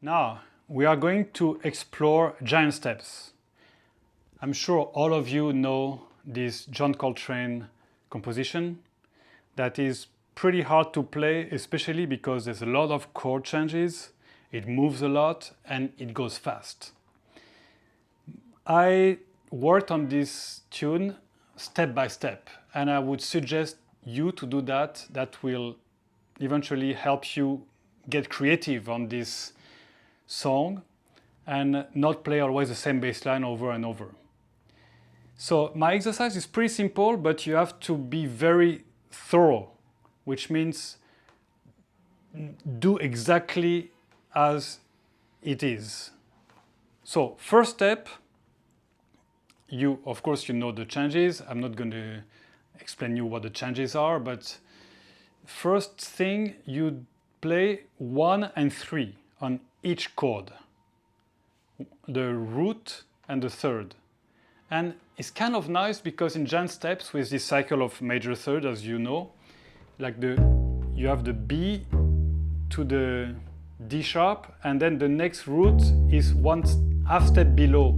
Now, we are going to explore giant steps. I'm sure all of you know this John Coltrane composition that is pretty hard to play, especially because there's a lot of chord changes, it moves a lot, and it goes fast. I worked on this tune step by step, and I would suggest you to do that. That will eventually help you get creative on this song and not play always the same bass line over and over. So my exercise is pretty simple, but you have to be very thorough, which means do exactly as it is. So first step, of course you know the changes. I'm not going to explain you what the changes are, but first thing, you play 1 and 3 on each chord, the root and the third. And it's kind of nice because in giant steps with this cycle of major third, as you know, like you have the B to the D sharp, and then the next root is one half step below.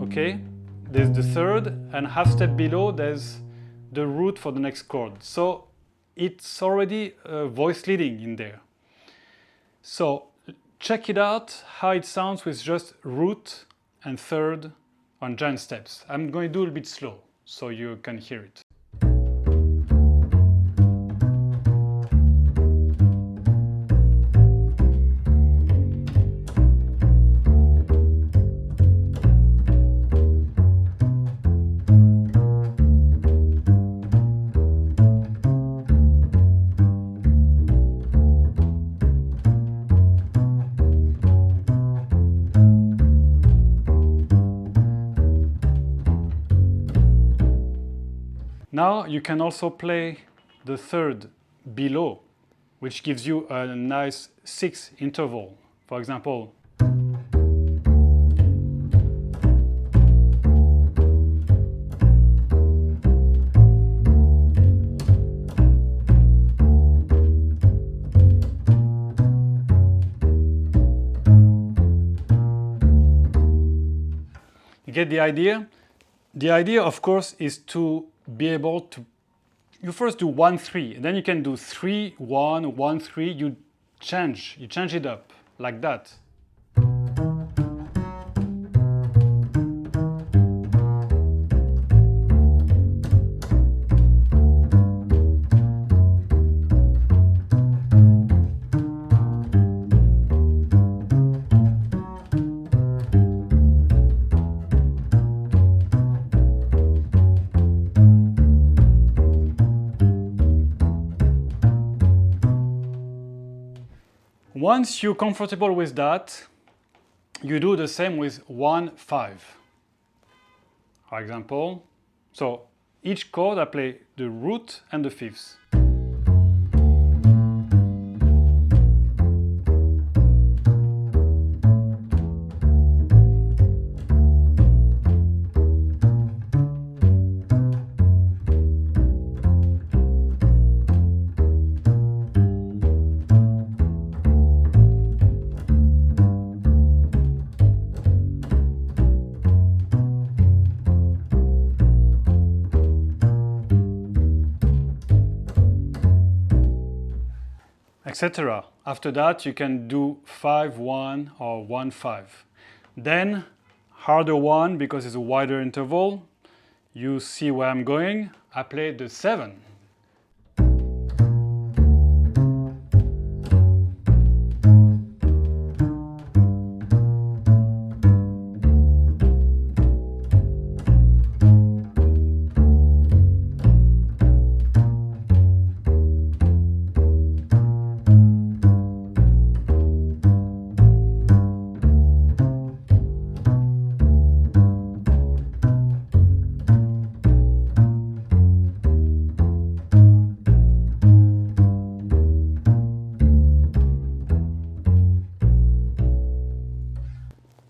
Okay, there's the third, and half step below there's the root for the next chord. So it's already voice leading in there. So check it out how it sounds with just root and third on giant steps. I'm going to do a little bit slow so you can hear it. Now you can also play the third below, which gives you a nice 6 interval. For example, you get the idea? The idea, of course, is to be able to, you first do 1-3, then you can do 3-1, 1-3, you change it up like that. Once you're comfortable with that, you do the same with 1-5. For example, so each chord I play the root and the fifths. Etc. After that, you can do 5-1 or 1-5. Then, harder one because it's a wider interval. You see where I'm going. I play the 7.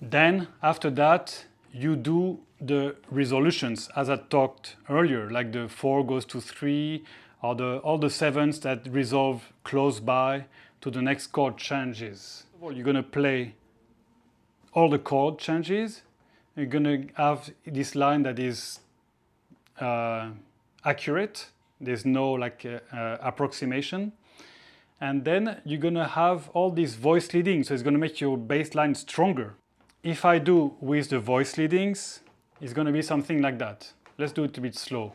Then, after that, you do the resolutions as I talked earlier, like the 4 goes to 3, or all the 7s that resolve close by, to the next chord changes. You're going to play all the chord changes. You're going to have this line that is accurate. There's no approximation. And then you're going to have all these voice leadings, so it's going to make your bass line stronger. If I do with the voice leadings, it's going to be something like that. Let's do it a bit slow.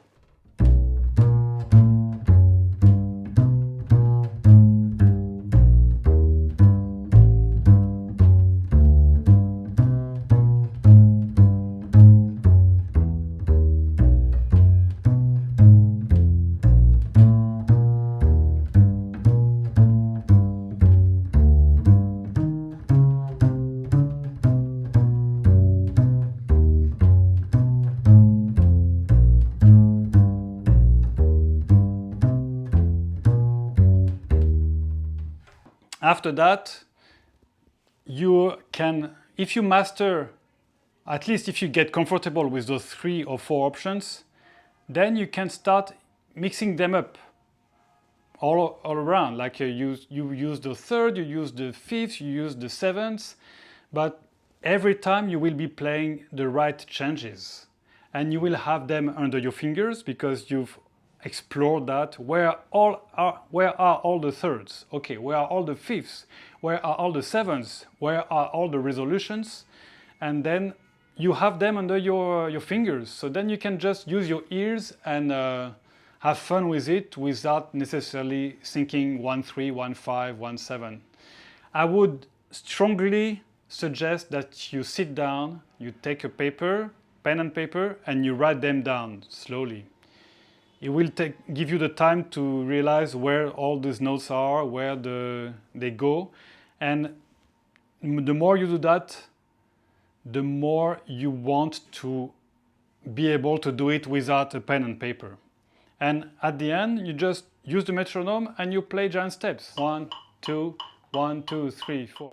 After that, you can, if you master, at least if you get comfortable with those 3 or 4 options, then you can start mixing them up all around. Like you use the 3rd, you use the 5th, you use the 7th, but every time you will be playing the right changes. And you will have them under your fingers because you've explored that. Where are all the 3rds? Okay, where are all the 5ths? Where are all the 7ths? Where are all the resolutions? And then you have them under your fingers. So then you can just use your ears and have fun with it without necessarily thinking 1-3, 1-5, 1-7. I would strongly suggest that you sit down, you take a pen and paper, and you write them down slowly. It will give you the time to realize where all these notes are, where they go. And the more you do that, the more you want to be able to do it without a pen and paper. And at the end, you just use the metronome and you play giant steps. 1, 2, 1, 2, 3, 4.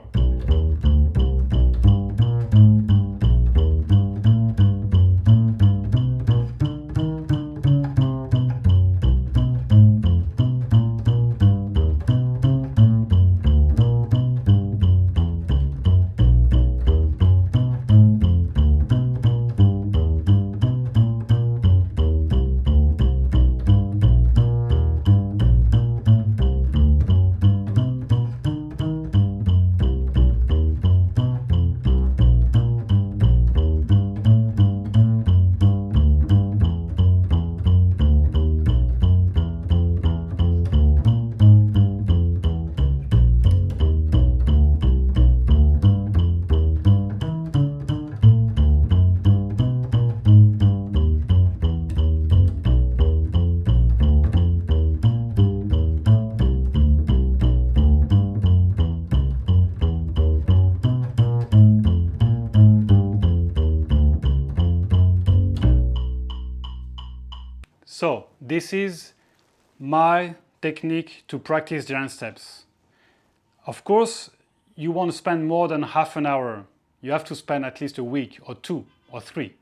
So this is my technique to practice giant steps. Of course, you won't spend more than half an hour. You have to spend at least a week or 2 or 3.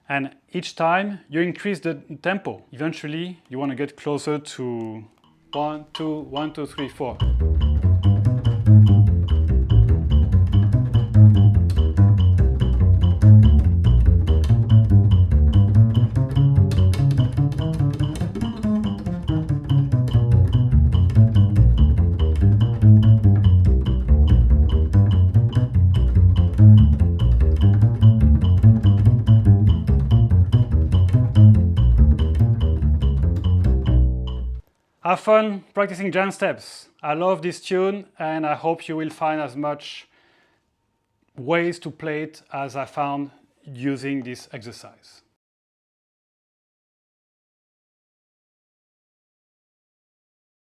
And each time you increase the tempo. Eventually, you want to get closer to 1, 2, 1, 2, 3, 4. Have fun practicing giant steps. I love this tune and I hope you will find as much ways to play it as I found using this exercise.